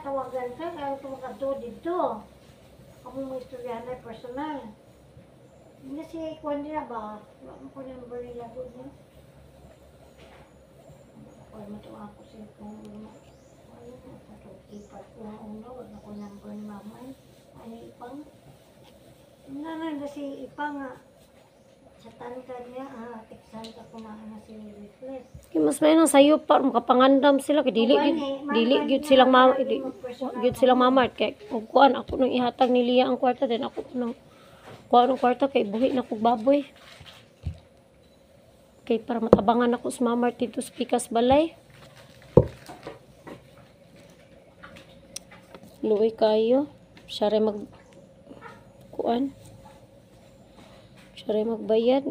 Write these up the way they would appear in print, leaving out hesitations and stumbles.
tawagan ka, kaya tumagan to dito. Ako mo istorya na personal. Hindi si Kwan nila ba? Wala mo ko number nila doon niya. Wala mo ito ako si Kwan nila. Wala mo ito. Ipat ko na una. Wala ko number ni mamay. Ano Ipang? Nananda si Ipang nga. Sa tangkad niya, tiksan ka kumain na si Reflex. Mas may nang sayo pa makapangandam sila kay dili gyud silang mama gyud silang mama kay ug kuan ako nang ihatag ni Lia ang kwarta din ako nang kuan ang kwarta kay buhi na kog baboy. Kay para matabangan ako sa mama dito sa Pikas Balay. Luoy kayo. Siya rin kuan. Siya rin magbayad.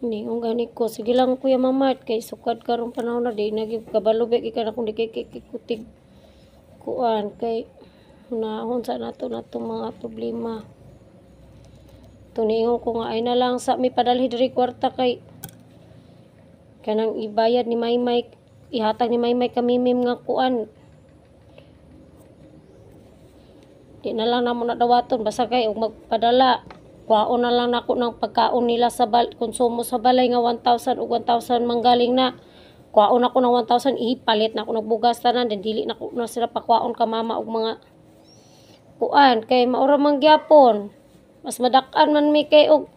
Hindi kung gani ko. Sige lang Kuya Mamat. Kay sukad karong panahon na di. Naging kabalubek ika na kung di kay kikutig kuan. Kay nahon sa nato mga problema. Tuniingon ko nga ay na lang sa may padalhi diri kwarta kay kanang ibayad ni Maymay. Ihatag ni Maymay kamimim nga kuan. Di na lang namo nadawaton. Basta kay magpadala. Kuhaon na lang nako ng pagkaon nila sa konsumo sa balay nga 1,000 ug 1,000 manggaling na. Kuhaon ako ng 1,000 ipalit na ako nagbugas tanan then dili na ko na sila pakwaon ka mama og mga kuan kay maura man gyapon. Mas madak-an man mi kay og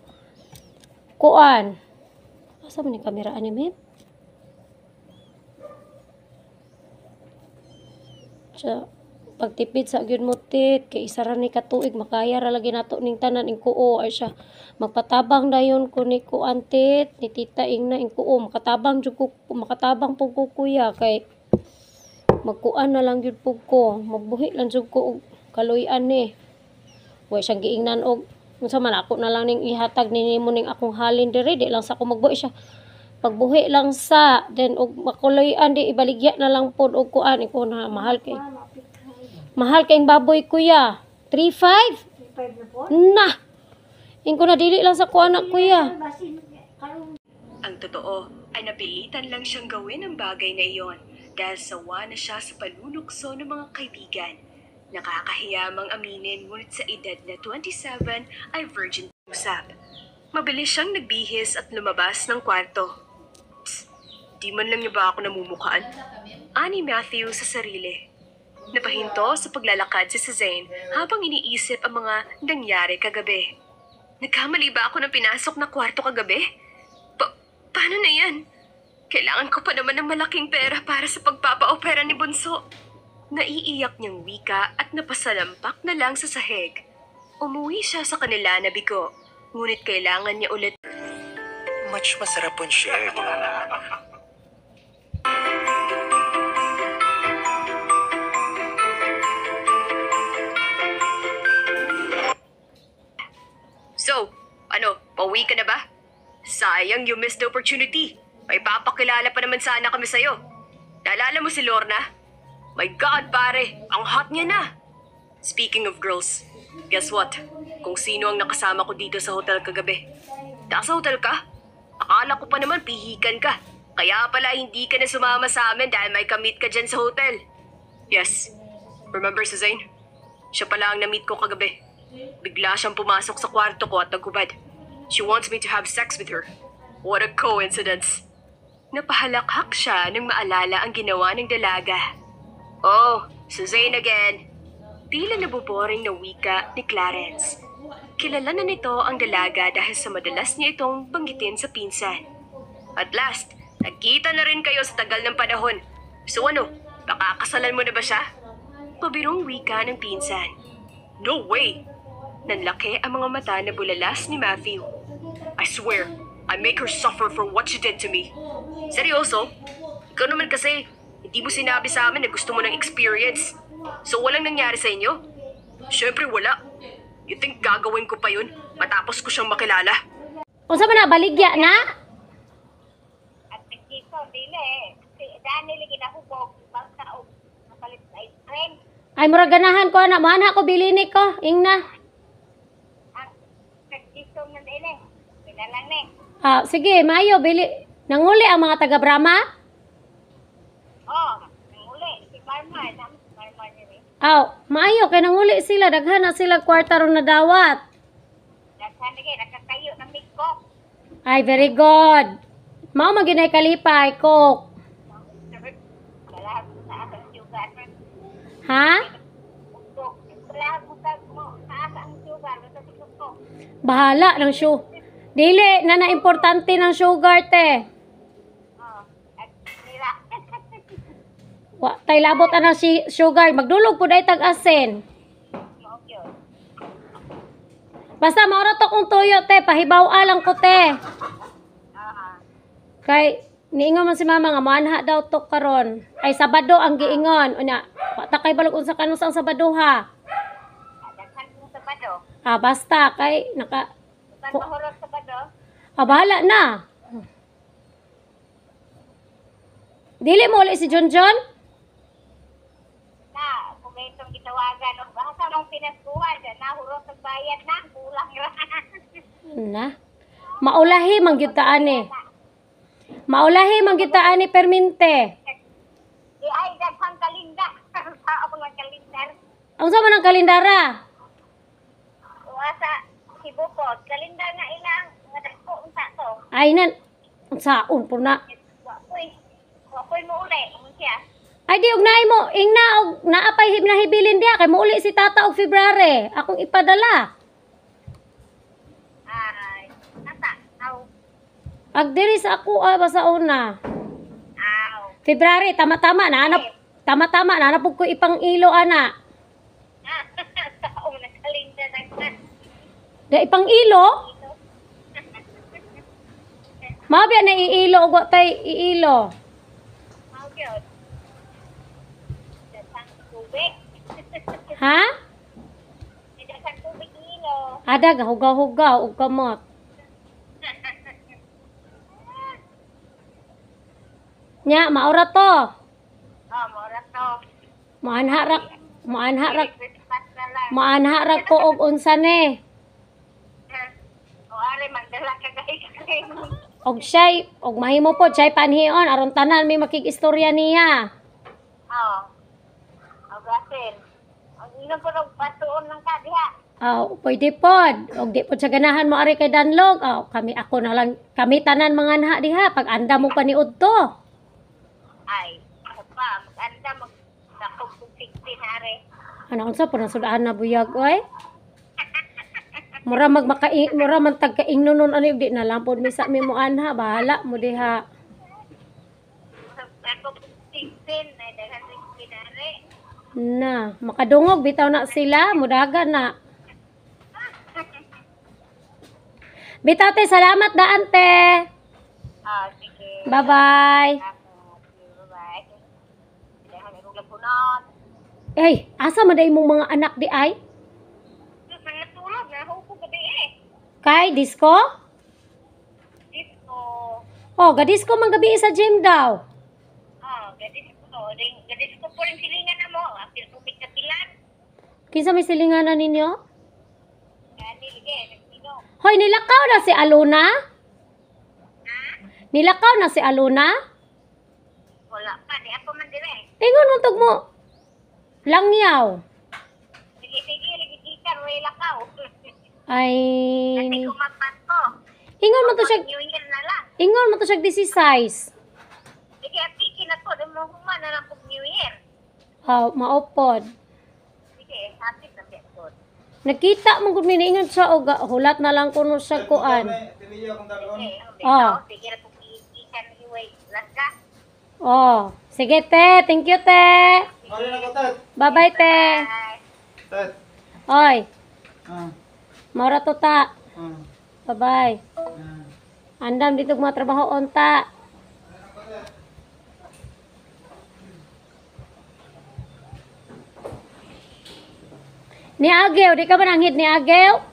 kuan. Asa man ni kamera ani ma'am? Sa pagtipid sa gyud mo tit kay isa ra ni katuig makaya ra lagi nato ning tanan ing kuo ay siya magpatabang dayon ko ni kuan tit ni tita ingna ing kuo makatabang jud ko makatabang pug ko kuya kay magkuan na lang gyud pug ko magbuhi lang jud ko og kaluy-an ni way siyang giingnan og unsa man ako na lang ning ihatag nimo ning akong halin diri di lang sa ako magbuhi siya pagbuhi lang sa then og makuloy-an di ibaligya na lang pod og kuan iko na mahal kayong baboy kuya. 3,500? 3,500 na po? Nah! Ingko na dili lang sa kuha anak kuya. Ang totoo ay napilitan lang siyang gawin ang bagay na iyon dahil sawa na siya sa panunukso ng mga kaibigan. Nakakahiyamang aminin ngunit sa edad na 27 ay virgin usap. Mabilis siyang nagbihis at lumabas ng kwarto. Psst, di man lang niya ba ako namumukaan? Ani Matthew sa sarili. Napahinto sa paglalakad si Suzanne habang iniisip ang mga nangyari kagabi. Nagkamali ba ako ng pinasok na kwarto kagabi? Paano na yan? Kailangan ko pa naman ng malaking pera para sa pagpapa-opera ni Bunso. Naiiyak niyang wika at napasalampak na lang sa sahig. Umuwi siya sa kanila na bigo, ngunit kailangan niya ulit. Much masarap pong shared. So, pauwi ka na ba? Sayang you missed the opportunity. May papakilala pa naman sana kami sa'yo. Naalala mo si Lorna? My God, pare, ang hot niya na. Speaking of girls, guess what? Kung sino ang nakasama ko dito sa hotel kagabi. Nasa hotel ka? Akala ko pa naman pihikan ka. Kaya pala hindi ka na sumama sa amin dahil may kamit ka dyan sa hotel. Yes. Remember, Suzanne? Siya pala ang na-meet ko kagabi. Bigla siyang pumasok sa kwarto ko at nagkubad. She wants me to have sex with her. What a coincidence. Napahalakhak siya nang maalala ang ginawa ng dalaga. Oh, Suzanne again. Tila nabuboring na wika ni Clarence. Kilala na nito ang dalaga dahil sa madalas niya itong banggitin sa pinsan. At last, nagkita na rin kayo sa tagal ng panahon. So pakakasalan mo na ba siya? Pabirong wika ng pinsan. No way! Nanlaki ang mga mata na bulalas ni Matthew. I swear, I make her suffer for what she did to me. Seryoso? Ikaw naman kasi, hindi mo sinabi sa amin na gusto mo ng experience. So walang nangyari sa inyo? Siyempre wala. You think gagawin ko pa yun matapos ko siyang makilala? Unsa man na baligya na? At nagkito, dili. Si Daniel, ginahubog. Ay, mura ganahan ko na. Mana ko bilini ko. Ingna. Ang nag-isom na din eh. Pinalang na eh. Ah, sige, maayo, bili. Nanguli ang mga taga Brahma? Oh, uli. Si Marmar. Marmar niya rin. Aw, maayo, kay nanguli sila. Daghan na sila kwarta ron na dawat. Nagsan na kayo. Nakakayo ng mikok. Ay, very good. Mao maginay kalipay, Coke. Wala mo sa asang sugar. Ha? Wala mo sa asang sugar. Basta si Kuko. Bahala ng show. Dili, na importante ng sugar, te. Oh, at nila. Wa, tay labot na si sugar. Magdulog po day tag-asin. Maog yun. Basta maura to kung tuyo, te. Pahibaw lang ko, te. Kay, niingon man si mama nga, maanha daw to karon. Ay, Sabado ang giingon. Unya, takay balog unsa kanus ang Sabado, ha? Daghan mo sa bado. Ah, basta, kay, Saan mahurot sa bado? bahala na. Dili mo ulit si John John? Na, kung itong gitawagan, o baka mong pinaskuhan, nahurot sa bayad na, kulang ra. Na. Maulahi manggitaan eh. Maulahi manggitaan ni Perminte. Di ay, daghang kalinda. Sa ako ng kalindar. Ang sama ng kalendara? Uwa sa Sibupod. Kalindar na ilang, nga dagko, unsa to. Ay, nan. Ang saon po na. Wapoy mo uli, siya. Ay, di, ugnay mo. Ingna, naapay nahibilin diya. Kay mauli si tata og February. Akong ipadala. Ay, nasa, aw, Agdiri sa ako, basa una. aw. February, tama-tama. Tama-tama. Nanapog ko ipang ilo, ana. Taong nagkalinda na. Da ipang ilo? Mabya na iilo. Ugo tay iilo. How yun? Daghang tubig. Ha? Daghang tubig ilo. Ada, gahugaw-hugaw. Ug kamot. Nya, maura to. Oh, mura to. Maanharak Christmas na lang. maanharak ko og unsa ne. O are, magdala ka guys. Og siya'y, og mahimo po, siya'y panhion. Aron tanan, may makikistorya niya. Oh. O Brazil. Ang inom po ng patuon ng kadiha. Pwede pod. Og di po siya ganahan mo ari kay Danlog. Ako na lang, kami tanan mga anha diha. Pag anda mo paniud to. Ay, ano pa, mag-anda, mag-nakong 16 are. Ano unsa po nasudaan na buyag, oy? Mura mura man tagkaingnonon ani di na lang pod mi sa mi mo anha. Bahala mo diha. Ako 16, ay daghang 16 are. Na, makadungog bitaw na sila, mudagan na. Bitaw te, salamat daan te. Sige. Bye-bye. Bye-bye. Daghang irulang punon. Ay, asa man day mong mga anak di ay? Natulog na, huko gabi eh. Kay disco? Disco. Oh, gadisco man gabi sa gym daw. Gadis ko. Gadis ko po rin silingan na mo. Apil tubig na pilan. Kinsa may silinganan ninyo? Gani, lige, nagpino. Hoy, nilakaw na si Aluna? Ha? Nilakaw na si Aluna? Wala pa, di ako man dire. Ingon mo tug mo. Langyaw. Sige, ligigikan, wala ka. Ay. Kasi kumapat ko. Ingon mo to siya. New Year na lang. Ingon mo to siya 16. Sige, apiki na to. Dahil mo human na lang pag New Year. Maupod. Sige, happy na ko. Nakita mo gud miniingon siya og hulat na lang kuno sa kuan. Sige, sige na pag iikan iway. Laska. Oh, sige te, thank you te. Bye-bye te. Bye. Oy. Maura to ta. Bye-bye. Andam dito mga trabaho onta. Ni Ageo, di ka ba nanghid ni Ageo?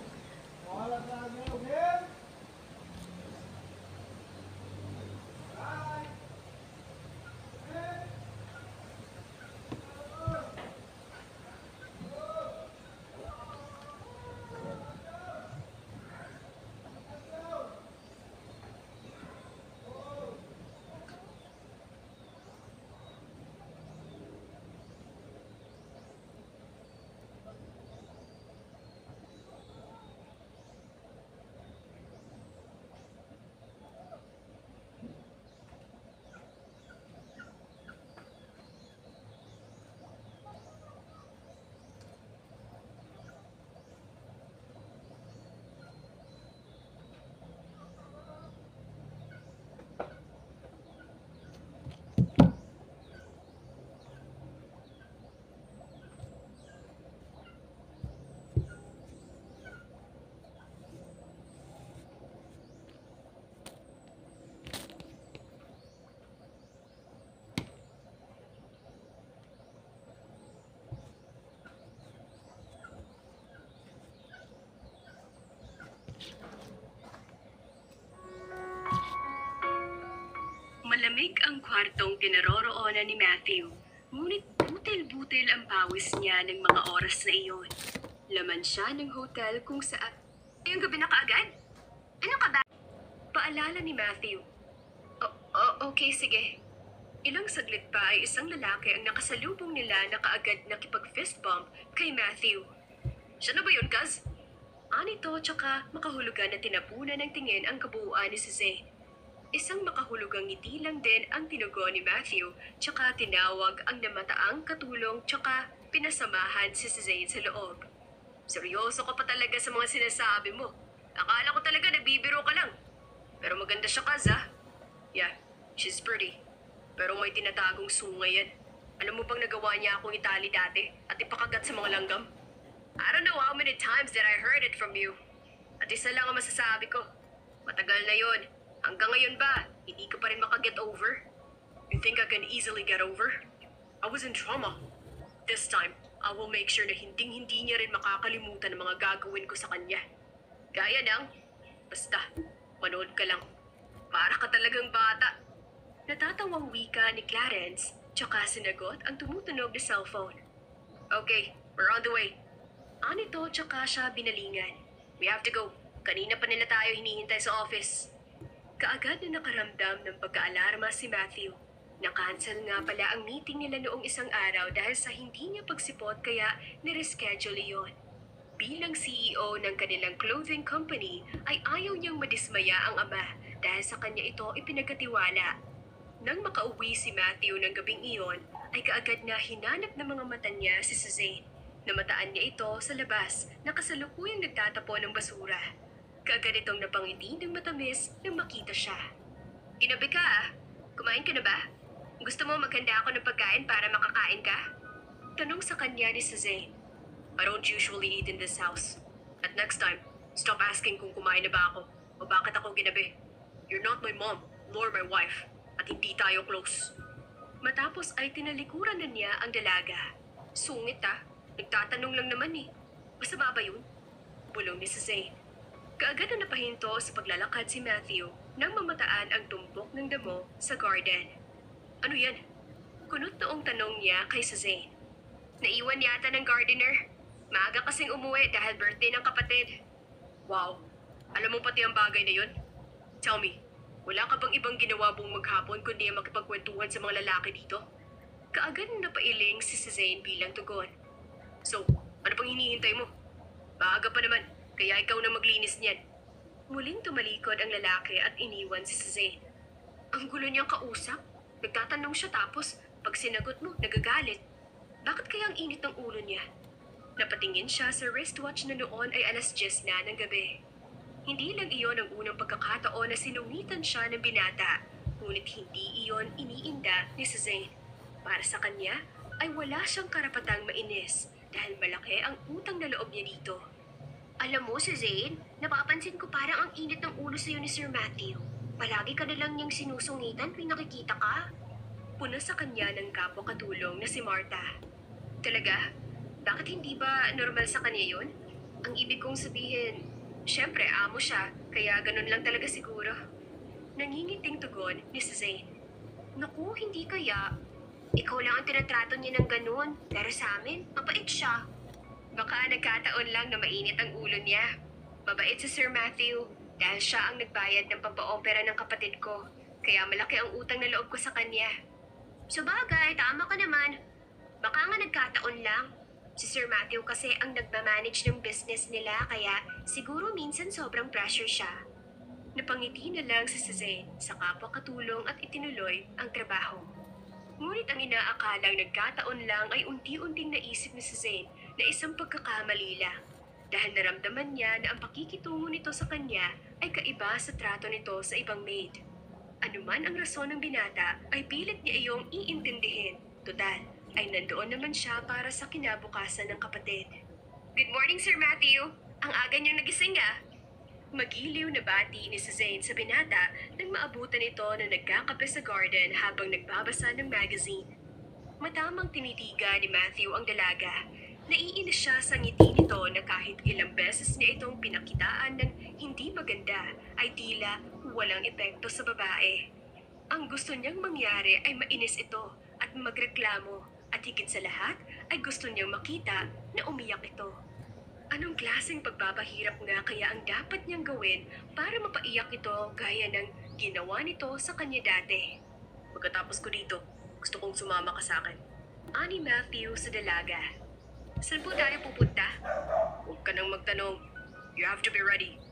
Malamig ang kwartong kinaroroonan ni Matthew, ngunit butil-butil ang pawis niya ng mga oras na iyon. Laman siya ng hotel kung saan... Ngayong gabi na kaagad? Ano ka ba? Paalala ni Matthew. Okay, sige. Ilang saglit pa ay isang lalaki ang nakasalubong nila na kaagad nakipag-fist bump kay Matthew. Siya na ba yun, Kaz? Anito tsaka makahulugan na tinapunan ng tingin ang kabuuan ni si Zane. Isang makahulugang ngiti lang din ang tinugon ni Matthew tsaka tinawag ang namataang katulong tsaka pinasamahan si Zane sa loob. Seryoso ka pa talaga sa mga sinasabi mo. Akala ko talaga nagbibiro ka lang. Pero maganda siya, Kaz, ha? Yeah, she's pretty. Pero may tinatagong sungay yan. Alam mo bang nagawa niya akong itali dati at ipakagat sa mga langgam? I don't know how many times that I heard it from you. At isa lang ang masasabi ko. Matagal na yon. Hanggang ngayon ba, hindi ka pa rin makaget over? You think I can easily get over? I was in trauma. This time, I will make sure na hinding-hindi niya rin makakalimutan ang mga gagawin ko sa kanya. Gaya ng, basta, manood ka lang. Para ka talagang bata. Natatawang wika ni Clarence, tsaka sinagot ang tumutunog na cellphone. Okay, we're on the way. Anito tsaka siya binalingan. We have to go. Kanina pa nila tayo hinihintay sa office. Kaagad na nakaramdam ng pagkaalarma si Matthew. Na-cancel nga pala ang meeting nila noong isang araw dahil sa hindi niya pagsipot kaya nireschedule iyon. Bilang CEO ng kanilang clothing company ay ayaw niyang madismaya ang ama dahil sa kanya ito ipinagkatiwala. Nang makauwi si Matthew ng gabing iyon ay kaagad na hinanap ng mga mata niya si Suzanne. Namataan niya ito sa labas na kasalukuyang nagtatapon ng basura. Kaagad itong napangiti ng matamis nang makita siya. Ginabi ka ah. Kumain ka na ba? Gusto mo maghanda ako ng pagkain para makakain ka? Tanong sa kanya ni Suzanne. I don't usually eat in this house. At next time, stop asking kung kumain na ba ako o bakit ako ginabi. You're not my mom, nor my wife. At hindi tayo close. Matapos ay tinalikuran na niya ang dalaga. Sungit ah. Nagtatanong lang naman eh. Masama ba yun? Bulong ni Suzanne. Kaagad na napahinto sa paglalakad si Matthew nang mamataan ang tumpok ng damo sa garden. Ano yan? Kunot noong tanong niya kay Suzanne. Naiwan yata ng gardener. Maaga kasing umuwi dahil birthday ng kapatid. Wow. Alam mo pati ang bagay na yun? Tell me, wala ka bang ibang ginawa buong maghapon kundi ang makipagkwentuhan sa mga lalaki dito? Kaagad na napailing si Suzanne bilang tugon. So, ano pang hinihintay mo? Maaga pa naman, kaya ikaw na maglinis niyan. Muling tumalikod ang lalaki at iniwan si Suzanne. Ang gulo niyang kausap. Nagtatanong siya tapos, pag sinagot mo, nagagalit. Bakit kaya ang init ng ulo niya? Napatingin siya sa wristwatch na noon ay 10:00 na ng gabi. Hindi lang iyon ang unang pagkakataon na sinungitan siya ng binata, ngunit hindi iyon iniinda ni Suzanne. Para sa kanya, ay wala siyang karapatang mainis dahil malaki ang utang na loob niya dito. Alam mo, Suzanne, napapansin ko parang ang init ng ulo sa'yo ni Sir Matthew. Palagi ka na lang niyang sinusungitan tuwing nakikita ka. Puna sa kanya ng kapwa-katulong na si Martha. Talaga? Bakit hindi ba normal sa kanya yun? Ang ibig kong sabihin, syempre amo siya, kaya ganun lang talaga siguro. Nangingiting tugon ni Suzanne. Naku, hindi kaya. Ikaw lang ang tinatrato niya ng ganun, pero sa amin, mabait siya. Baka nagkataon lang na mainit ang ulo niya. Mabait si Sir Matthew dahil siya ang nagbayad ng pampaopera ng kapatid ko, kaya malaki ang utang na loob ko sa kanya. Sabagay, tama ka naman. Baka nga nagkataon lang. Si Sir Matthew kasi ang nagmamanage ng business nila kaya siguro minsan sobrang pressure siya. Napangiti na lang si Suzanne sa kapwa-katulong at itinuloy ang trabaho. Ngunit ang inaakalang nagkataon lang ay unti-unting naisip ni Suzanne na isang pagkakamali lang dahil naramdaman niya na ang pakikitungo nito sa kanya ay kaiba sa trato nito sa ibang maid. Anuman ang rason ng binata ay pilit niya iyong iintindihin. Total, ay nandoon naman siya para sa kinabukasan ng kapatid. Good morning, Sir Matthew. Ang aga niyang nagising ah. Magiliw na bati ni Suzanne sa binata nang maabutan ito na nagkakape sa garden habang nagbabasa ng magazine. Matamang tinitiga ni Matthew ang dalaga. Naiinis siya sa ngiti nito na kahit ilang beses niya itong pinakitaan ng hindi maganda ay tila walang epekto sa babae. Ang gusto niyang mangyari ay mainis ito at magreklamo. At higit sa lahat ay gusto niyang makita na umiyak ito. Anong klaseng pagpapahirap nga kaya ang dapat niyang gawin para mapaiyak ito gaya ng ginawa nito sa kanya dati? Pagkatapos ko dito, gusto kong sumama ka sa akin. Ani Matthew sa dalaga. Saan po tayo pupunta? Huwag ka nang magtanong. You have to be ready.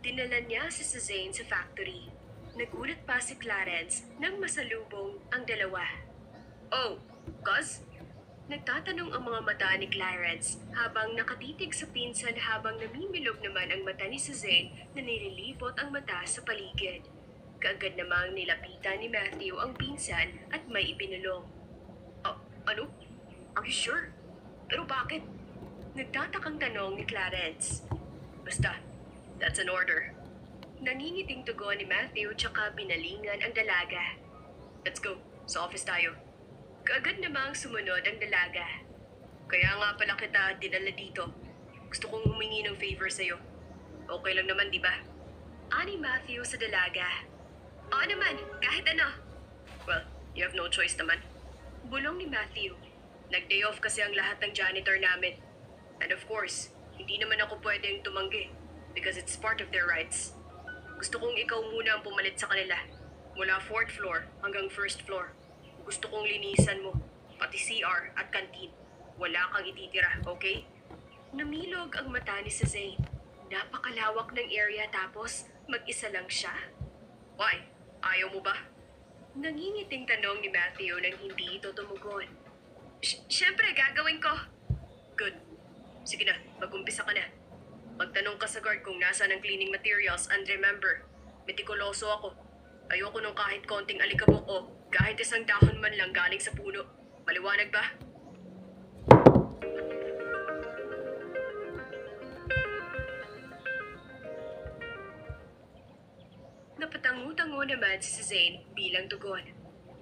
Dinala niya si Suzanne sa factory. Nagulat pa si Clarence nang masalubong ang dalawa. Oh, cuz? Nagtatanong ang mga mata ni Clarence habang nakatitig sa pinsan habang namimilog naman ang mata ni Suzanne na nililibot ang mata sa paligid. Kaagad namang nilapitan ni Matthew ang pinsan at may ibinulong. Ano? Are you sure? Pero bakit? Nagtatakang tanong ni Clarence. Basta, that's an order. Nangingiting tugon ni Matthew tsaka binalingan ang dalaga. Let's go, sa office tayo. Kaagad namang sumunod ang dalaga. Kaya nga pala kita dinala dito. Gusto kong humingi ng favor sa'yo. Okay lang naman, di ba? Ani Matthew sa dalaga. Oo naman, kahit ano. Well, you have no choice naman. Bulong ni Matthew. Nag-day off kasi ang lahat ng janitor namin. And of course, hindi naman ako pwedeng tumanggi because it's part of their rights. Gusto kong ikaw muna ang pumalit sa kanila. Mula 4th floor hanggang 1st floor. Gusto kong linisan mo, pati CR at kantin. Wala kang ititira, okay? Namilog ang mata ni Suzanne. Napakalawak ng area tapos mag-isa lang siya. Why? Ayaw mo ba? Nangingiting tanong ni Matthew nang hindi ito tumugon. Siyempre, gagawin ko. Good. Sige na, mag-umpisa ka na. Magtanong ka sa guard kung nasa ng cleaning materials and remember, metikuloso ako. Ayoko nung kahit konting alikabok o kahit isang dahon man lang galing sa puno. Maliwanag ba? Napatango-tango naman si Suzanne bilang tugon.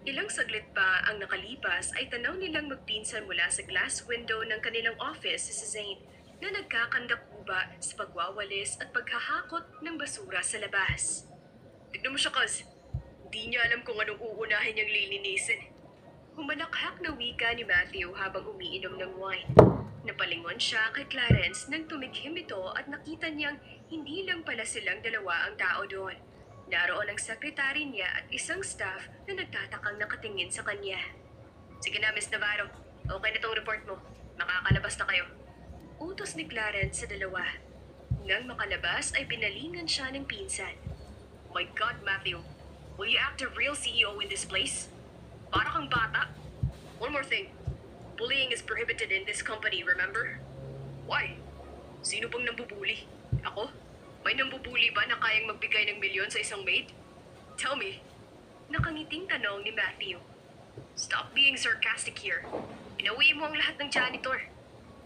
Ilang saglit pa ang nakalipas ay tanaw nilang magpinsan mula sa glass window ng kanilang office si Suzanne na nagkakandakuba sa pagwawalis at paghahakot ng basura sa labas. Tignan mo siya, cuz. Di niya alam kung anong uunahin niyang lilinisin. Humalakhak na wika ni Matthew habang umiinom ng wine. Napalingon siya kay Clarence nang tumikhim ito at nakita niyang hindi lang pala silang dalawa ang tao doon. Naroon ang sekretary niya at isang staff na nagtatakang nakatingin sa kanya. Sige na, Miss Navarro. Okay na tong report mo. Makakalabas na kayo. Utos ni Clarence sa dalawa. Nang makalabas ay pinalingan siya ng pinsan. My God, Matthew. Will you act a real CEO in this place? Para kang bata. One more thing. Bullying is prohibited in this company, remember? Why? Sino bang nambubuli? Ako? May nambubuli ba na kayang magbigay ng milyon sa isang maid? Tell me. Nakangiting tanong ni Matthew. Stop being sarcastic here. Pinauwi mo ang lahat ng janitor.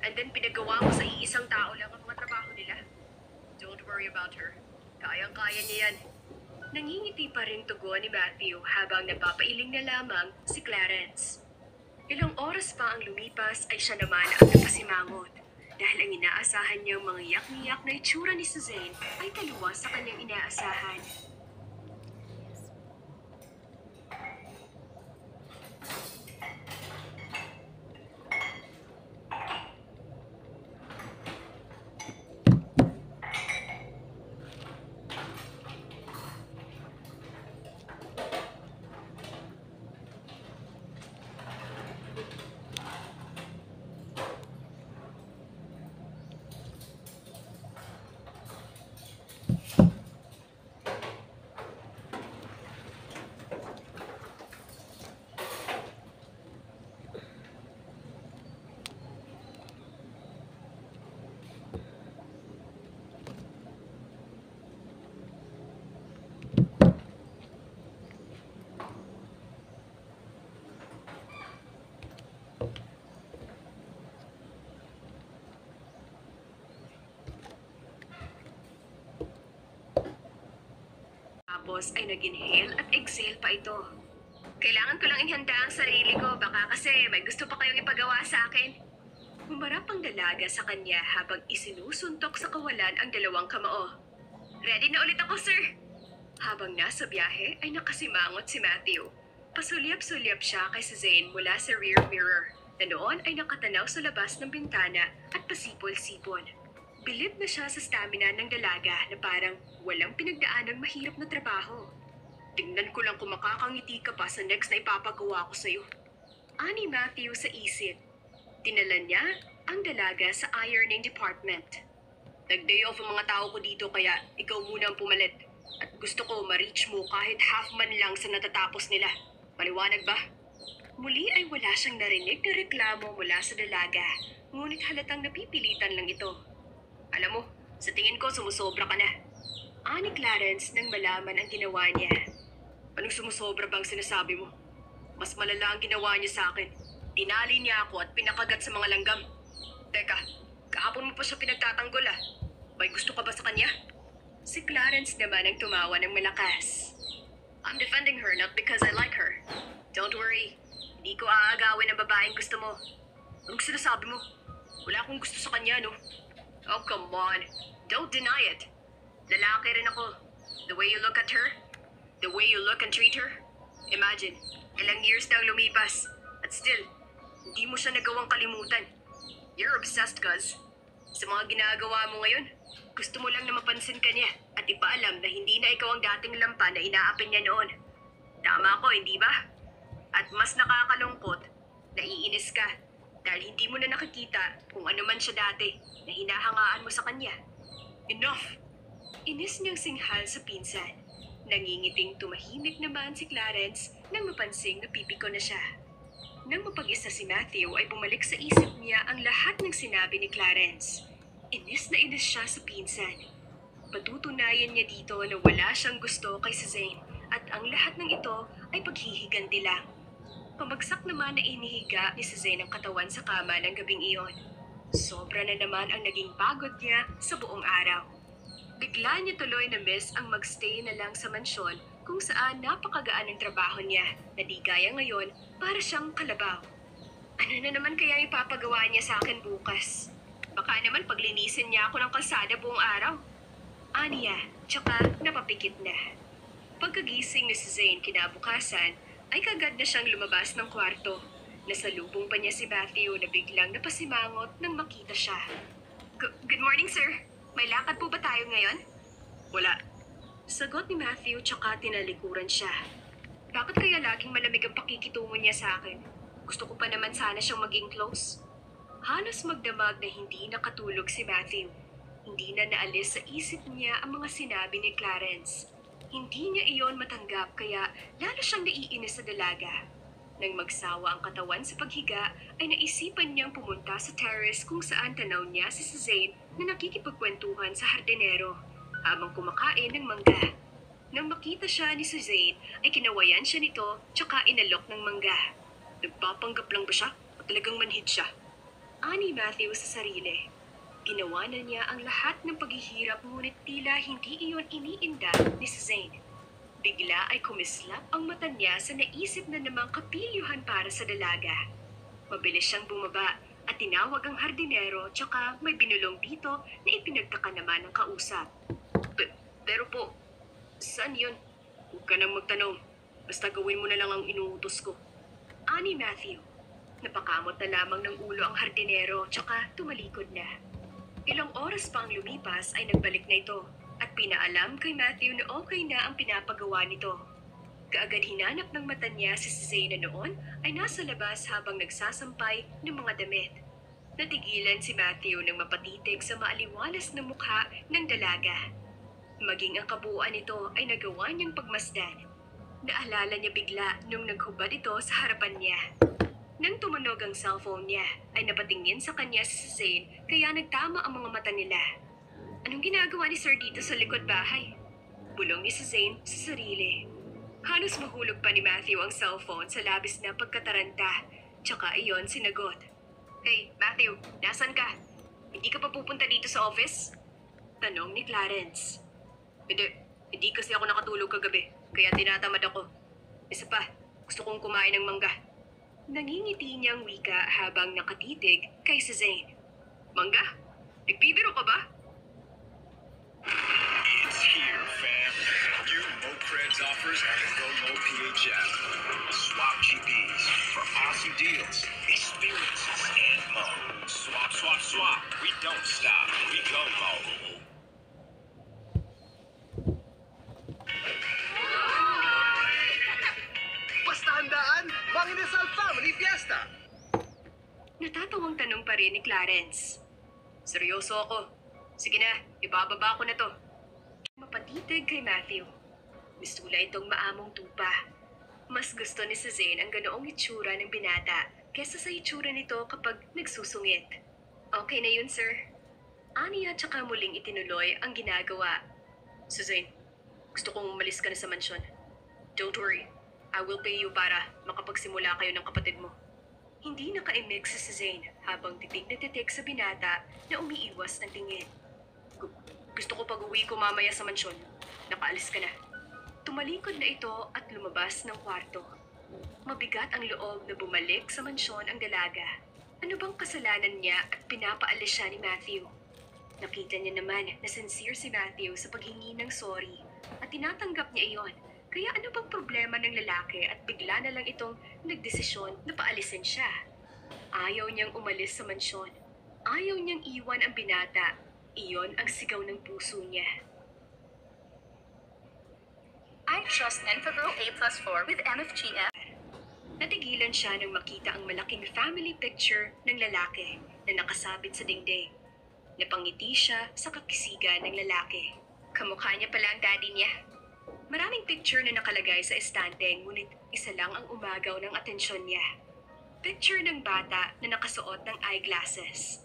And then pinagawa mo sa iisang tao lang ang mga trabaho nila. Don't worry about her. Kayang-kaya niya yan. Nangingiti pa rin tugon ni Matthew habang napapailing na lamang si Clarence. Ilang oras pa ang lumipas ay siya naman ang napasimangot dahil ang inaasahan niyang mga yak-niyak na itsura ni Suzanne ay taliwas sa kanyang inaasahan. Tapos ay nag-inhale at exhale pa ito. Kailangan ko lang ihanda ang sarili ko, baka kasi may gusto pa kayong ipagawa sa akin. Humarap ang dalaga sa kanya habang isinusuntok sa kawalan ang dalawang kamao. Ready na ulit ako, sir. Habang nasa biyahe ay nakasimangot si Matthew. Pasulyap-sulyap siya kay si Zane mula sa rear mirror na noon ay nakatanaw sa labas ng bintana at pasipol-sipon. Bilib na siya sa stamina ng dalaga na parang walang pinagdaanang mahirap na trabaho. Tingnan ko lang kung makakangiti ka pa sa next na ipapagawa ko sa'yo. Ani Matthew sa isip. Dinala niya ang dalaga sa ironing department. Nag-day off ang mga tao ko dito kaya ikaw muna ang pumalit. At gusto ko ma-reach mo kahit half man lang sa natatapos nila. Maliwanag ba? Muli ay wala siyang narinig na reklamo mula sa dalaga, ngunit halatang napipilitan lang ito. Alam mo, sa tingin ko sumusobra ka na. Ani Clarence nang malaman ang ginawa niya. Anong sumusobra bang sinasabi mo? Mas malala ang ginawa niya sa akin. Tinali niya ako at pinakagat sa mga langgam. Teka, kahapon mo pa siya pinagtatanggol ah. May gusto ka ba sa kanya? Si Clarence naman ang tumawa ng malakas. I'm defending her not because I like her. Don't worry, hindi ko aagawin ang babaeng gusto mo. Anong sinasabi mo? Wala akong gusto sa kanya, no? Oh, come on. Don't deny it. Lalaki rin ako. The way you look at her, the way you look and treat her. Imagine, ilang years na ang lumipas. At still, hindi mo siya nagawang kalimutan. You're obsessed, cuz. Sa mga ginagawa mo ngayon, gusto mo lang na mapansin ka niya at ipaalam na hindi na ikaw ang dating lampa na inaapin niya noon. Tama ako, hindi ba? At mas nakakalungkot, naiinis ka dahil hindi mo na nakikita kung ano man siya dati na hinahangaan mo sa kanya. Enough! Inis niyang singhal sa pinsan. Nangingiting tumahimik naman si Clarence nang mapansing napipiko na siya. Nang mapag-isa si Matthew ay bumalik sa isip niya ang lahat ng sinabi ni Clarence. Inis na inis siya sa pinsan. Patutunayan niya dito na wala siyang gusto kay si Zane at ang lahat ng ito ay paghihiganti lang. Pamagsak naman na inihiga ni si Zane ang katawan sa kama ng gabing iyon. Sobra na naman ang naging pagod niya sa buong araw. Bigla niya tuloy na miss ang magstay na lang sa mansyon kung saan napakagaan ang trabaho niya na di gaya ngayon para siyang kalabaw. Ano na naman kaya ipapagawa niya sa akin bukas? Baka naman paglinisin niya ako ng kalsada buong araw. Aniya, tsaka napapikit na. Pagkagising ni si Zane kinabukasan, ay kagad na siyang lumabas ng kwarto. Nasalubong pa niya si Matthew na biglang napasimangot nang makita siya. Good morning, sir. May lakad po ba tayo ngayon? Wala. Sagot ni Matthew tsaka tinalikuran siya. Bakit kaya laging malamig ang pakikitungo niya sa akin? Gusto ko pa naman sana siyang maging close. Halos magdamag na hindi nakatulog si Matthew. Hindi na naalis sa isip niya ang mga sinabi ni Clarence. Hindi niya iyon matanggap kaya lalo siyang naiinis sa dalaga. Nang magsawa ang katawan sa paghiga, ay naisipan niyang pumunta sa terrace kung saan tanaw niya si Zane na nakikipagkwentuhan sa hardinero habang kumakain ng mangga. Nang makita siya ni Zane, ay kinawayan siya nito tsaka inalok ng mangga. Nagpapanggap lang ba siya o talagang manhid siya? Ani Matthew sa sarili. Ginawa na niya ang lahat ng paghihirap ngunit tila hindi iyon iniinda ni Zane. Bigla ay kumislap ang mata niya sa naisip na namang kapilyuhan para sa dalaga. Mabilis siyang bumaba at tinawag ang hardinero tsaka may binulong dito na ipinagtaka naman ng kausap. Pero po, saan yun? Huwag ka nang magtanong. Basta gawin mo na lang ang inuutos ko. Ani Matthew. Napakamot na lamang ng ulo ang hardinero tsaka tumalikod na. Ilang oras pa ang lumipas ay nagbalik na ito at pinaalam kay Matthew na okay na ang pinapagawa nito. Kaagad hinanap ng mata niya si Zane na noon ay nasa labas habang nagsasampay ng mga damit. Natigilan si Matthew nang mapatitig sa maaliwalas na mukha ng dalaga. Maging ang kabuuan nito ay nagawa niyang pagmasdan. Naalala niya bigla nung naghubad ito sa harapan niya. Nang tumunog ang cellphone niya, ay napatingin sa kanya si Zane kaya nagtama ang mga mata nila. Anong ginagawa ni Sir dito sa likod bahay? Bulong ni Zane sa sarili. Halos mahulog pa ni Matthew ang cellphone sa labis na pagkataranta, tsaka iyon sinagot. Hey, Matthew, nasan ka? Hindi ka pa pupunta dito sa office? Tanong ni Clarence. Hindi kasi ako nakatulog kagabi, kaya tinatamad ako. Isa pa, gusto kong kumain ng mangga. Nangingiti niyang wika habang nakatitig kay Zane. Mangga? Nagbibiro ka ba? It's here, fam. You know Fred's offers on the GoMo PH app. Swap GPs for awesome deals, experiences, and mo. Swap, swap, swap. We don't stop. We go mo. Basta handaan, Mang Inasal Family Fiesta. Natatawang tanong pa rin ni Clarence. Seryoso ako. Sige na, ibababa ko na to. Mapatitig kay Matthew. Mistula itong maamong tupa. Mas gusto ni Suzanne ang ganoong itsura ng binata kesa sa itsura nito kapag nagsusungit. Okay na yun, sir. Aniya tsaka muling itinuloy ang ginagawa. Suzanne, gusto kong umalis ka na sa mansyon. Don't worry, I will pay you para makapagsimula kayo ng kapatid mo. Hindi nakaimik si Suzanne habang titig na titig sa binata na umiiwas ng tingin. Gusto ko pag-uwi ko mamaya sa mansyon. Nakaalis ka na. Tumalikod na ito at lumabas ng kwarto. Mabigat ang loob na bumalik sa mansyon ang dalaga. Ano bang kasalanan niya at pinapaalis siya ni Matthew? Nakita niya naman na sincere si Matthew sa paghingi ng sorry at tinatanggap niya iyon. Kaya ano bang problema ng lalaki at bigla na lang itong nagdesisyon na paalisin siya? Ayaw niyang umalis sa mansyon. Ayaw niyang iwan ang binata. Iyon ang sigaw ng puso niya. I trust Enfagro A+4 with MFGM. Natigilan siya nang makita ang malaking family picture ng lalaki na nakasabit sa dingding. Napangiti siya sa kakisigan ng lalaki. Kamukha niya pala ang daddy niya. Maraming picture na nakalagay sa estante, ngunit isa lang ang umagaw ng atensyon niya. Picture ng bata na nakasuot ng eyeglasses.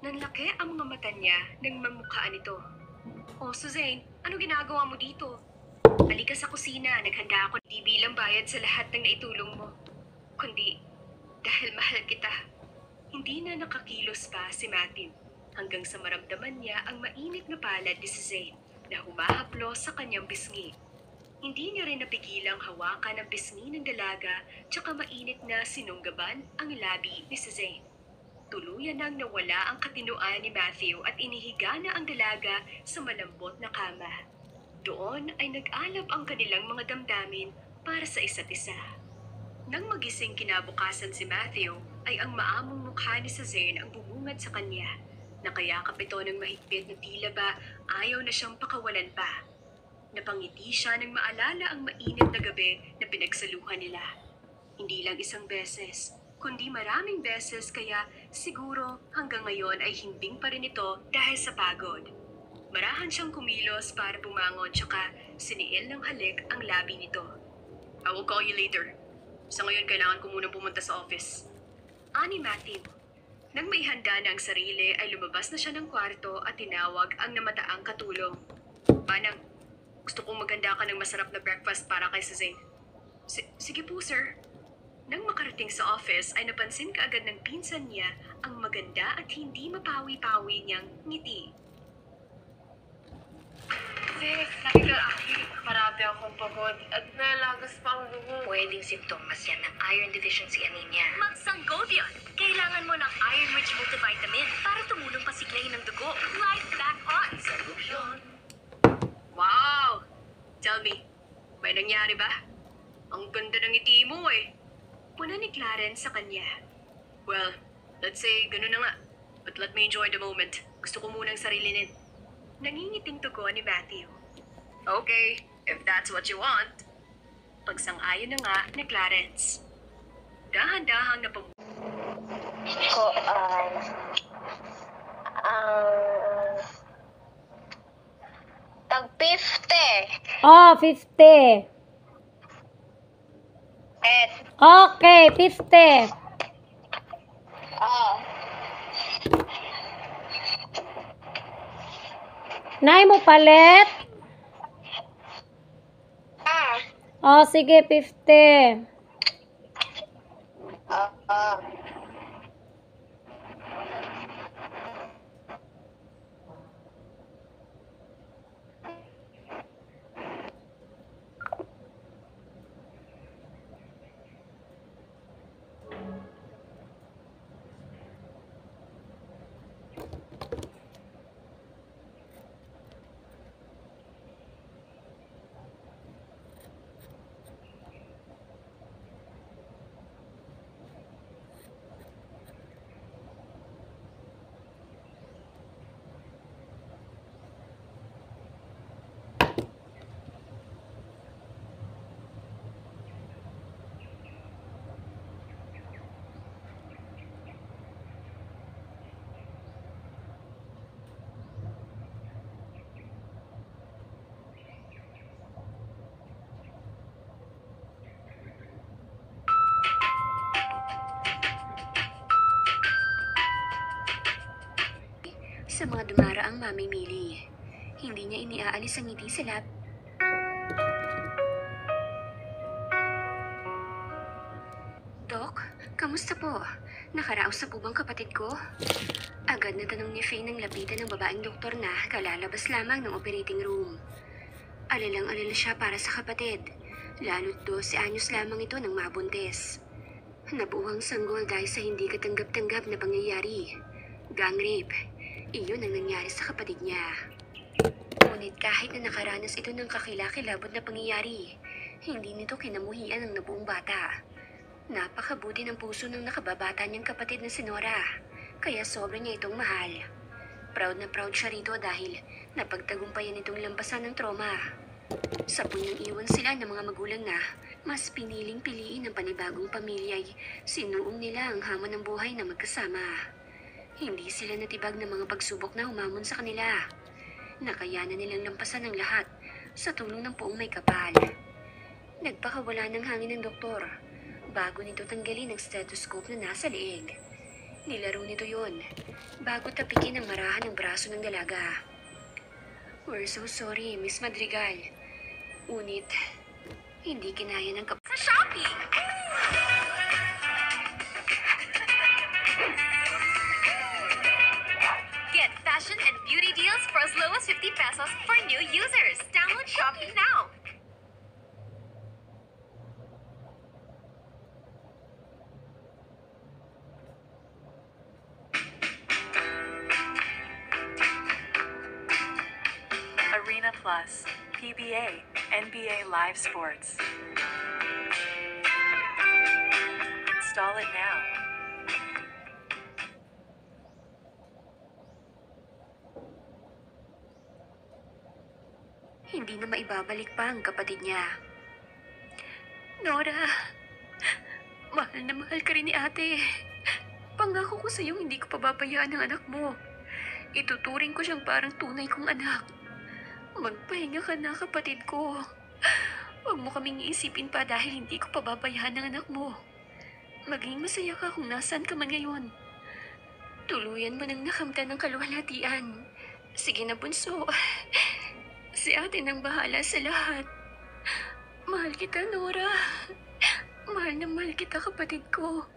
Nanlaki ang mga mata niya nang mamukhaan ito. Oh, Suzanne, ano ginagawa mo dito? Halika sa kusina, naghanda ako di bilang bayad sa lahat ng naitulong mo. Kundi, dahil mahal kita. Hindi na nakakilos pa si Matthew hanggang sa maramdaman niya ang mainit na palad ni Suzanne na humahaplo sa kanyang pisngi. Hindi niya rin napigilang hawakan ang pisngi ng dalaga tsaka mainit na sinunggaban ang labi ni Suzanne. Tuluyan nang nawala ang katinuan ni Matthew at inihiga na ang dalaga sa malambot na kama. Doon ay nag-alab ang kanilang mga damdamin para sa isa't isa. Nang magising kinabukasan si Matthew, ay ang maamong mukha ni Suzanne ang bumungad sa kanya. Nakayakap ito ng mahigpit na tila ba ayaw na siyang pakawalan pa. Napangiti siya nang maalala ang mainit na gabi na pinagsaluhan nila. Hindi lang isang beses, kundi maraming beses kaya siguro hanggang ngayon ay himbing pa rin ito dahil sa pagod. Marahan siyang kumilos para bumangon tsaka siniil ng halik ang labi nito. I will call you later. Sa ngayon kailangan ko munang pumunta sa office. Ani Matthew. Nang may handa na ang sarili ay lumabas na siya ng kwarto at tinawag ang namataang katulong. Manang, gusto kong maghanda ka ng masarap na breakfast para kay Suzanne. Sige po, sir. Nang makarating sa office ay napansin kaagad ng pinsan niya ang maganda at hindi mapawi-pawi niyang ngiti. Sis, marami akong pagod at nalagas pa ang dugo. Pwedeng simptomas yan ng iron deficiency anemia. Mag-Sangobion! Kailangan mo ng iron-rich multivitamin para tumulong pasiglahin ng dugo. Right back on! Sangobion! Wow! Tell me, may nangyari ba? Ang ganda ng ngiti mo eh. Puna ni Clarence sa kanya. Well, let's say ganun na nga. But let me enjoy the moment. Gusto ko munang sarilinin. Nangingiting tugon ni Matthew. Okay, if that's what you want. Pagsang-ayon na nga ni Clarence. Dahan-dahang na Ko, tag 50. Oh, 50. Et, Okay, 50. oh, Nay mo palit? Oh, sige, 50. sa mga dumaraang mamimili. Hindi niya iniaalis ang ngiti sa lab. Dok, kamusta po? Nakaraos na po bang kapatid ko? Agad na tanong ni Faye nang lapitan ng babaeng doktor na kalalabas lamang ng operating room. Alalang-alala siya para sa kapatid, lalo't 12 anyos lamang ito nang mabuntis. Nabuhang sanggol dahil sa hindi katanggap-tanggap na pangyayari. Gang rape. Iyon ang nangyari sa kapatid niya. Ngunit kahit na nakaranas ito ng kakilakilabot na pangyayari, hindi nito kinamuhian ang nabuong bata. Napakabuti ng puso ng nakababata niyang kapatid na si Nora, kaya sobra niya itong mahal. Proud na proud siya rito dahil napagtagumpayan itong lampasan ng trauma. Sa punyang iwan sila ng mga magulang na mas piniling piliin ng panibagong pamilya ay sinuong nila ang hamon ng buhay na magkasama. Hindi sila natibag ng mga pagsubok na humamon sa kanila. Nakayanan nilang lampasan ang lahat sa tulong ng poong may kapal. Nagpakawala ng hangin ng doktor bago nito tanggalin ang stethoscope na nasa leeg. Nilaro nito yon bago tapikin ang marahan ng braso ng dalaga. We're so sorry, Miss Madrigal. Ngunit, hindi kinaya ng Sa Shopee! Get fashion and beauty deals for as low as 50 pesos for new users. Download Shopee now. Arena Plus, PBA, NBA Live Sports. Install it now. hindi na maibabalik pa ang kapatid niya. Nora, mahal na mahal ka rin ni ate. Pangako ko sa iyong hindi ko pababayaan ang anak mo. Ituturing ko siyang parang tunay kong anak. Magpahinga ka na, kapatid ko. Huwag mo kaming iisipin pa dahil hindi ko pababayaan ang anak mo. Maging masaya ka kung nasaan ka man ngayon. Tuluyan mo nang nakamtan ng kaluwalhatian. Sige na, bunso. Si ate nang bahala sa lahat. Mahal kita, Nora. Mahal na mahal kita, kapatid ko.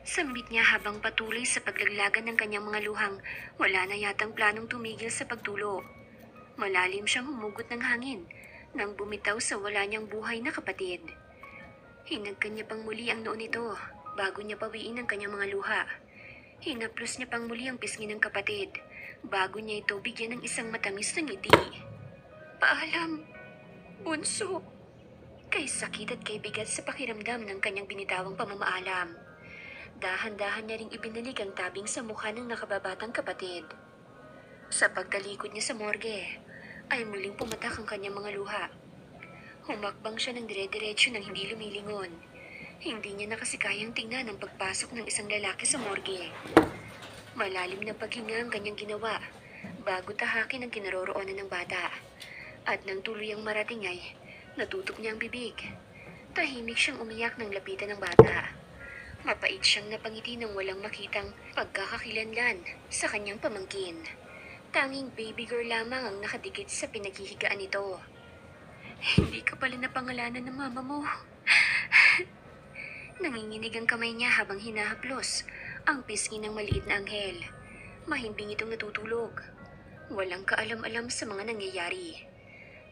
Sambit niya habang patuloy sa paglaglagan ng kanyang mga luhang. Wala na yatang planong tumigil sa pagtulo. Malalim siyang humugot ng hangin nang bumitaw sa wala niyang buhay na kapatid. Hinagkan niya pang muli ang noo nito bago niya pawiin ang kanyang mga luha. Hinaplos niya pang muli ang pisngi ng kapatid bago niya ito bigyan ng isang matamis na ngiti. Paalam, bunso. Kay sakit at kay bigat sa pakiramdam ng kanyang binitawang pamamaalam. Dahan-dahan niya ring ibinalik ang tabing sa mukha ng nakababatang kapatid. Sa pagtalikod niya sa morgue, ay muling pumatak ang kanyang mga luha. Humakbang siya ng dire-diretso nang hindi lumilingon. Hindi niya nakasikayang tingnan ang pagpasok ng isang lalaki sa morgue. Malalim na paghinga ang kanyang ginawa bago tahakin ang kinaroroonan ng bata. At nang tuluyang marating ay natutok niya ang bibig. Tahimik siyang umiyak nang lapitan ng bata. Mapait siyang napangiti nang walang makitang pagkakakilanlan sa kanyang pamangkin. Tanging baby girl lamang ang nakadikit sa pinaghihigaan nito. Hindi ka pala napangalanan ng mama mo. Nanginginig ang kamay niya habang hinahaplos ang pisngi ng maliit na anghel. Mahimbing itong natutulog. Walang kaalam-alam sa mga nangyayari.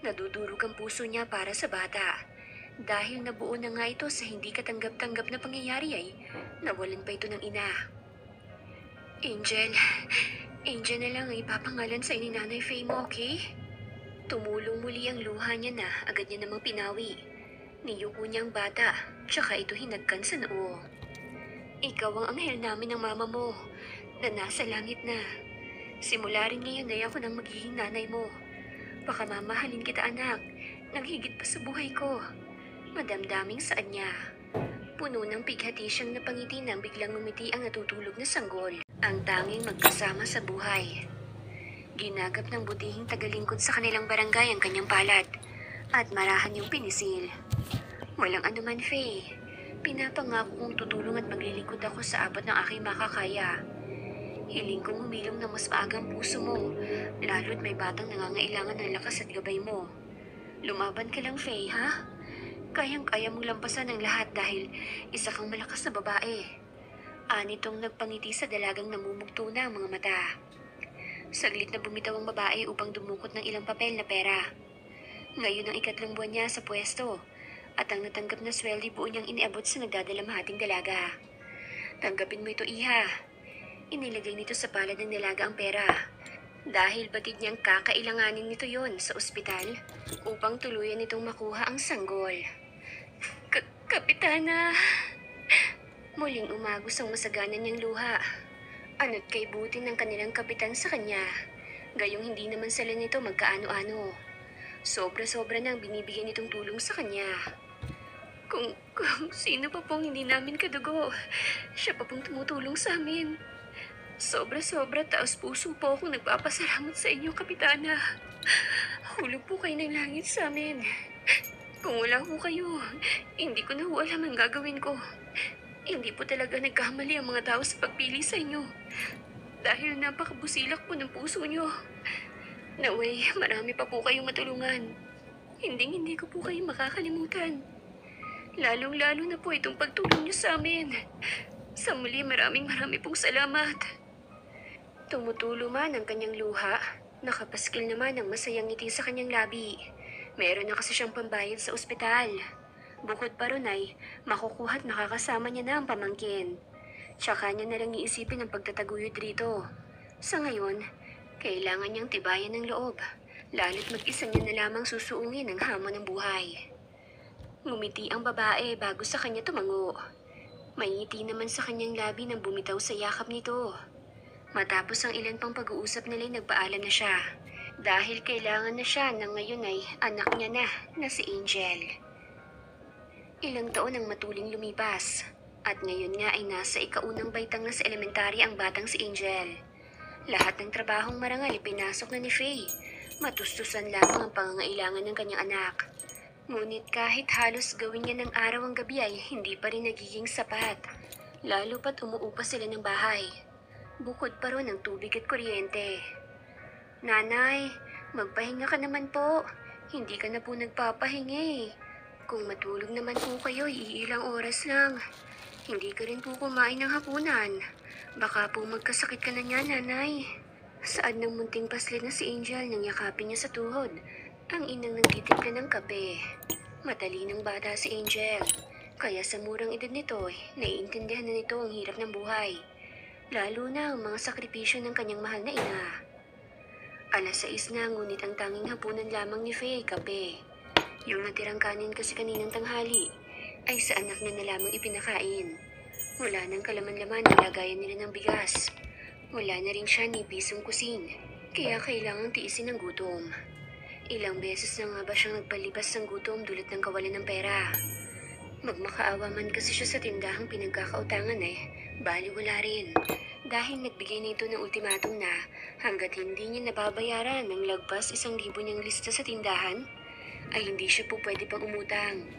Nadudurog ang puso niya para sa bata. Dahil nabuo na nga ito sa hindi katanggap-tanggap na pangyayari ay nawalan pa ito ng ina. Angel na lang ang ipapangalan sa ni Nanay Faye mo, okay? Tumulong muli ang luha niya na agad niya namang pinawi. Niyuko niya ang bata, tsaka ito hinagkan sa noo. Ikaw ang anghel namin ng mama mo, na nasa langit na. Simula rin ngayon ay ako nang magiging nanay mo. Baka mamahalin kita, anak, nang higit pa sa buhay ko. Madamdaming saan niya. Puno ng pighati siyang napangiti nang biglang ngumiti ang natutulog na sanggol. Ang tanging magkasama sa buhay. Ginagap ng butihing tagalingkod sa kanilang barangay ang kanyang palad at marahan yung pinisil. Walang anuman, Faye. Pinapangako kong tutulong at maglilingkod ako sa abot ng aking makakaya. Hiling kong humilom ng mas maagang puso mo, lalo't may batang nangangailangan ng lakas at gabay mo. Lumaban ka lang, Faye, ha? Kayang-kaya mong lampasan ang lahat dahil isa kang malakas na babae. Anitong nagpangiti sa dalagang namumugto na ang mga mata. Saglit na bumitaw ang babae upang dumukot ng ilang papel na pera. Ngayon ang ikatlong buwan niya sa pwesto at ang natanggap na sweldo buo niyang iniabot sa nagdadalamahating dalaga. Tanggapin mo ito, iha. Inilagay nito sa palad ng dalaga ang pera dahil batid niyang kakailanganin nito yon sa ospital upang tuluyan nitong makuha ang sanggol. Kapitana! Muling umagos ang masagana niyang luha. Ano't kay buti ng kanilang kapitan sa kanya, gayong hindi naman sila nito magkaano-ano. Sobra-sobra na ang binibigyan nitong tulong sa kanya. Kung sino pa pong hindi namin kadugo, siya pa pong tumutulong sa amin. Sobra-sobra taos puso po akong nagpapasalamat sa inyo, Kapitana. Hulog po kayo ng langit sa amin. Kung wala po kayo, hindi ko na ho alam ang gagawin ko. Hindi po talaga nagkamali ang mga tao sa pagpili sa inyo. Dahil napakabusilak po ng puso nyo. Naway, marami pa po kayong matulungan. Hindi ko po kayo makakalimutan. Lalong-lalo na po itong pagtulong nyo sa amin. Sa muli, marami pong salamat. Tumutulo man ang kanyang luha, nakapaskil naman ang masayang ngiti sa kanyang labi. Meron na kasi siyang pambayad sa ospital. Bukod pa ron ay, makukuha at makakasama niya na ang pamangkin. Tsaka niya na lang iisipin ang pagtataguyod rito. Sa ngayon, kailangan niyang tibayan ng loob, lalo't mag-isa niya na lamang susuungin ang hamon ng buhay. Ngumiti ang babae bago sa kanya tumango. May ngiti naman sa kanyang labi nang bumitaw sa yakap nito. Matapos ang ilan pang pag-uusap nila'y nagpaalam na siya dahil kailangan na siya na ngayon ay anak niya na si Angel. Ilang taon ang matuling lumipas at ngayon nga ay nasa ikaunang baitang na sa elementary ang batang si Angel. Lahat ng trabahong marangal ipinasok na ni Faye. Matustusan lamang ang pangangailangan ng kanyang anak. Ngunit kahit halos gawin niya ng araw ang gabi ay hindi pa rin nagiging sapat. Lalo pat umuupa sila ng bahay. Bukod pa ron ng tubig at kuryente. Nanay, magpahinga ka naman po. Hindi ka na po nagpapahinga. Kung matulog naman po kayo, iilang oras lang. Hindi ka rin po kumain ng hapunan. Baka po magkasakit ka na niya, nanay. Saad ng munting paslit na si Angel nang yakapin niya sa tuhod ang inang nagtitimpla ng kape. Matalinang bata si Angel, kaya sa murang edad nito, naiintindihan na nito ang hirap ng buhay. Lalo na ang mga sakripisyo ng kanyang mahal na ina. 6:00 na, ngunit ang tanging hapunan lamang ni Faye ay kape. Yung natirang kanin kasi kaninang tanghali ay sa anak niya na lamang ipinakain. Wala nang kalaman-laman na lagayan nila ng bigas. Wala na rin siya ni pisong kusin, kaya kailangang tiisin ang gutom. Ilang beses na nga ba siyang nagpalibas ng gutom dulot ng kawalan ng pera. Magmakaawa man kasi siya sa tindahang pinagkakautangan bali wala rin. Dahil nagbigay na ito ng ultimatum na hanggat hindi niya nababayaran ng lagpas 1,000 niyang lista sa tindahan, ay hindi siya po pwede pang umutang.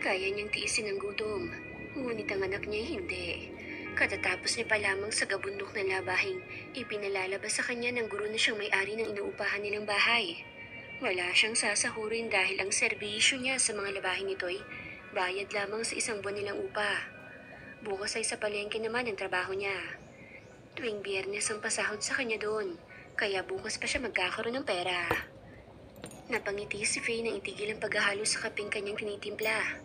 Kaya niyang tiisin ang gutom, ngunit ang anak niya hindi. Katatapos niya pa lamang sa gabundok na labahing ipinalalabas sa kanya ng guro na siyang may-ari ng inuupahan nilang bahay. Wala siyang sasahurin dahil ang serbisyo niya sa mga labahin nito'y bayad lamang sa 1 buwan nilang upa. Bukas ay sa palengke naman ang trabaho niya. Tuwing Biyernes ang pasahod sa kanya doon, kaya bukas pa siya magkakaroon ng pera. Napangiti si Faye nang itigil ang paghahalo sa kapeng kanyang tinitimpla.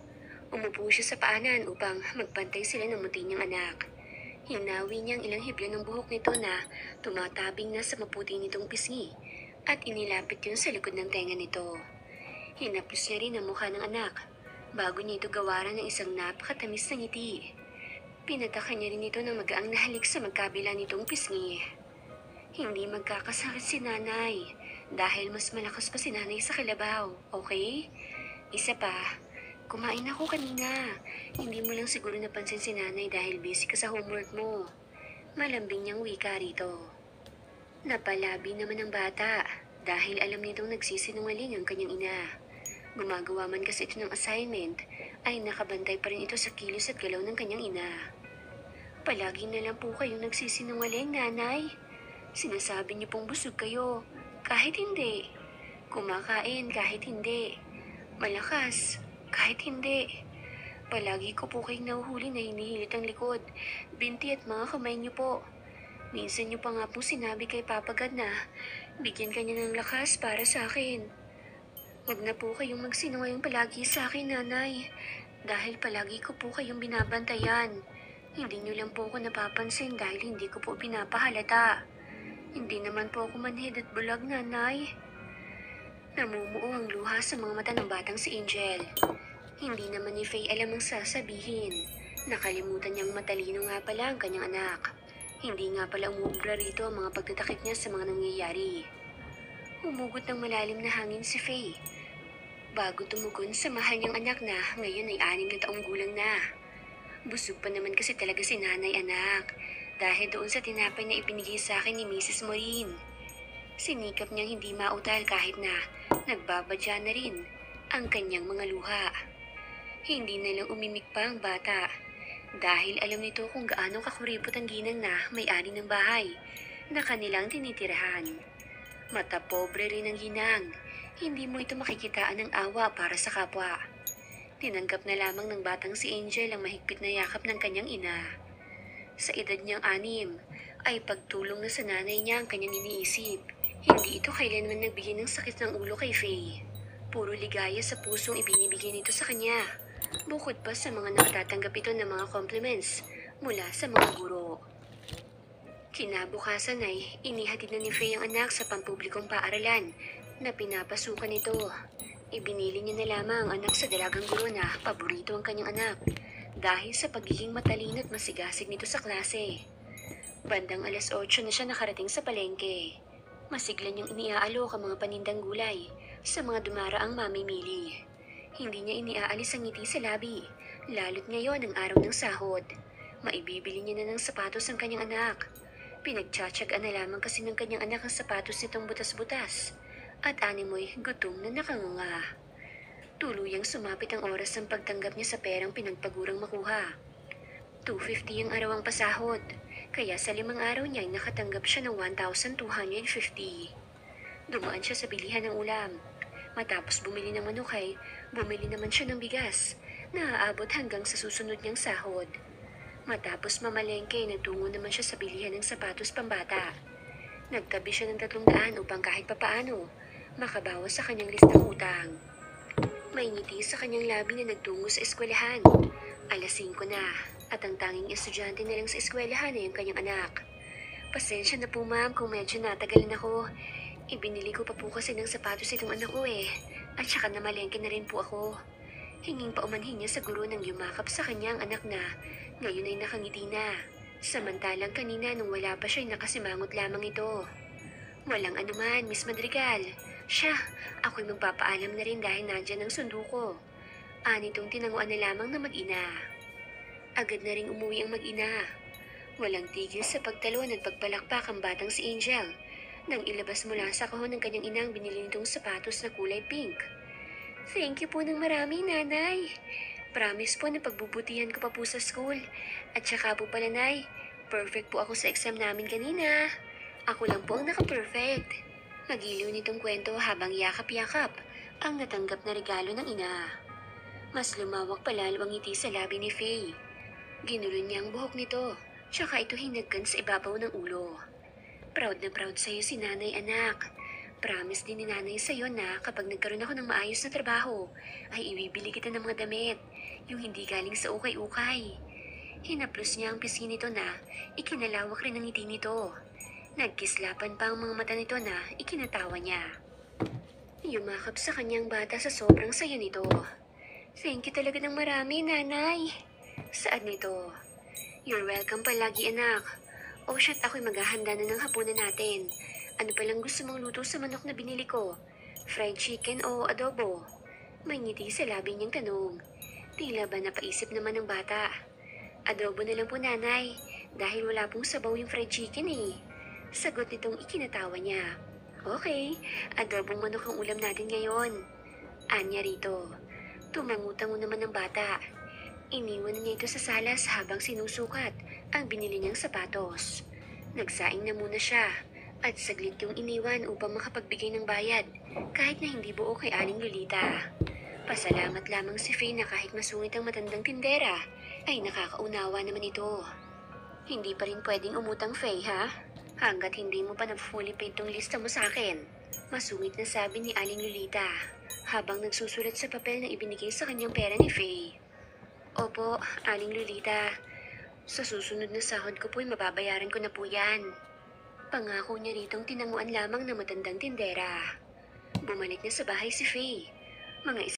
Umupo siya sa paanan upang magpantay sila ng munti niyang anak. Hinawi niya ang ilang hiblo ng buhok nito na tumatabing na sa maputi nitong pisngi at inilapit yun sa likod ng tenga nito. Hinaplos niya rin ang mukha ng anak bago niya ito gawaran ng isang napakatamis na ngiti. Pinatakan niya rin ito ng magaang nahalik sa magkabila nitong pisngi. Hindi magkakasakit si nanay dahil mas malakas pa si nanay sa kalabaw, okay? Isa pa, kumain ako kanina. Hindi mo lang siguro napansin si nanay dahil busy ka sa homework mo. Malambing niyang wika rito. Napalabi naman ang bata dahil alam nitong nagsisinungaling ang kanyang ina. Gumagawa man kasi ito ng assignment, ay nakabantay pa rin ito sa kilos at galaw ng kanyang ina. Palagi na lang po kayong nagsisinungaling, nanay. Sinasabi niyo pong busog kayo, kahit hindi. Kumakain kahit hindi. Malakas, kahit hindi. Palagi ko po kayong nahuhuli na hinihilit ang likod, binti at mga kamay niyo po. Minsan niyo pa nga po sinabi kay Papa God na bigyan kanya ng lakas para sa akin. Huwag na po kayong magsinungaling palagi sa akin, nanay. Dahil palagi ko po kayong binabantayan. Hindi niyo lang po ako napapansin dahil hindi ko po pinapahalata. Hindi naman po ako manhid at bulag, nanay. Namumuo ang luha sa mga mata ng batang si Angel. Hindi naman ni Faye alam ang sasabihin. Nakalimutan niyang matalino nga pala ang kanyang anak. Hindi nga pala umuubra rito ang mga pagtatakip niya sa mga nangyayari. Humugot ng malalim na hangin si Faye. Bago tumugon sa mahal niyang anak na ngayon ay 6 na taong gulang na. Busog pa naman kasi talaga si nanay anak dahil doon sa tinapay na ibinigay sa akin ni Mrs. Morin. Sinikap niyang hindi mautal kahit na nagbabadya na rin ang kanyang mga luha. Hindi na lang umimik pa ang bata dahil alam nito kung gaano kakuripot ang ginang na may-ari ng bahay na kanilang tinitirahan. Mata pobre rin ang ginang, hindi mo ito makikitaan ng awa para sa kapwa. Tinanggap na lamang ng batang si Angel ang mahigpit na yakap ng kanyang ina. Sa edad niyang 6, ay pagtulong na sa nanay niya ang kanyang iniisip. Hindi ito kailanman nagbigay ng sakit ng ulo kay Faye. Puro ligaya sa pusong ibinibigay nito sa kanya. Bukod pa sa mga nakatatanggap ito ng mga compliments mula sa mga guro. Kinabukasan ay inihatid na ni Faye ang anak sa pampublikong paaralan na pinapasukan nito. Ibinili niya na lamang ang anak sa dalagang guro na paborito ang kanyang anak dahil sa pagiging matalino at masigasig nito sa klase. Bandang 8:00 na siya nakarating sa palengke. Masigla niyang iniaalok ang mga panindang gulay sa mga dumaraang mamimili. Hindi niya iniaalis ang ngiti sa labi, lalo't ngayon ang araw ng sahod. Maibibili niya na ng sapatos ang kanyang anak. Pinagtsatsagaan na lamang kasi ng kanyang anak ang sapatos nitong butas-butas. At animoy gutom na nakanganga. Tuluyang sumapit ang oras ng pagtanggap niya sa perang pinagpagurang makuha. 250 ang araw ang pasahod, kaya sa 5 araw niya ay nakatanggap siya ng 1,250. Dumaan siya sa bilihan ng ulam. Matapos bumili ng manok ay bumili naman siya ng bigas na aabot hanggang sa susunod niyang sahod. Matapos mamalengke, nagtungo naman siya sa bilihan ng sapatos pambata. Nagtabi siya ng 300 upang kahit papaano makabawas sa kanyang listang utang. May ngiti sa kanyang labi na nagtungo sa eskwelahan. 5:00 na at ang tanging estudyante na lang sa eskwelahan ay ang kanyang anak. Pasensya na po ma'am kung medyo natagalan ako. Ibinili ko pa po kasi ng sapatos itong anak ko at saka namalengke na rin po ako. Hinging paumanhin niya sa guro nang yumakap sa kanyang anak na ngayon ay nakangiti na. Samantalang kanina nung wala pa siya ay nakasimangot lamang ito. Walang anuman, Miss Madrigal. Siya, ako'y magpapaalam na rin dahil nandyan ang sundo ko. Anitong tinanguan na lamang na mag-ina. Agad na ring umuwi ang mag-ina. Walang tigil sa pagtalon at pagpalakpak ang batang si Angel nang ilabas mula sa kahon ng kanyang inang binili nitong sapatos na kulay pink. Thank you po ng marami, nanay. Promise po na pagbubutihan ko pa po sa school. At saka po pala, nay, perfect po ako sa exam namin kanina. Ako lang po ang naka-perfect. Magiliw nitong kwento habang yakap-yakap ang natanggap na regalo ng ina. Mas lumawak palalo ang ngiti sa labi ni Faye. Ginulo niya ang buhok nito, tsaka ito hinagkan sa ibabaw ng ulo. Proud na proud sa'yo si nanay, anak. Promise din ni nanay sa'yo na kapag nagkaroon ako ng maayos na trabaho, ay ibibili kita ng mga damit, yung hindi galing sa ukay-ukay. Hinaplos niya ang pisngi nito na ikinalawak rin ang ngiti nito. Nagkislapan pa ang mga mata nito na ikinatawa niya. Yumakap sa kanyang bata sa sobrang saya nito. Thank you talaga ng marami, nanay. Saan nito? You're welcome palagi, anak. Oh shit, ako'y maghahanda na ng hapunan natin. Ano palang gusto mong luto sa manok na binili ko? Fried chicken o adobo? May ngiti sa labi niyang tanong. Tila ba napaisip naman ng bata. Adobo na lang po, nanay, dahil wala pong sabaw yung fried chicken Sagot nitong ikinatawa niya. Okay, adobong manok ang ulam natin ngayon. Anya rito. Tumangutango naman ng bata. Iniwan niya ito sa salas habang sinusukat ang binili niyang sapatos. Nagsaing na muna siya at saglit yung iniwan upang makapagbigay ng bayad kahit na hindi buo kay Aling Lolita. Pasalamat lamang si Faye na kahit masungit ang matandang tindera ay nakakaunawa naman ito. Hindi pa rin pwedeng umutang, Faye, ha? Hanggat hindi mo pa na-fully paid tong lista mo sa akin. Masungit na sabi ni Aling Lolita habang nagsusulat sa papel na ibinigay sa kanyang pera ni Faye. Opo, Aling Lolita. Sa susunod na sahod ko po'y mababayaran ko na po yan. Pangako niya ritong tinanguan lamang ng matandang tindera. Bumalik na sa bahay si Faye. Mga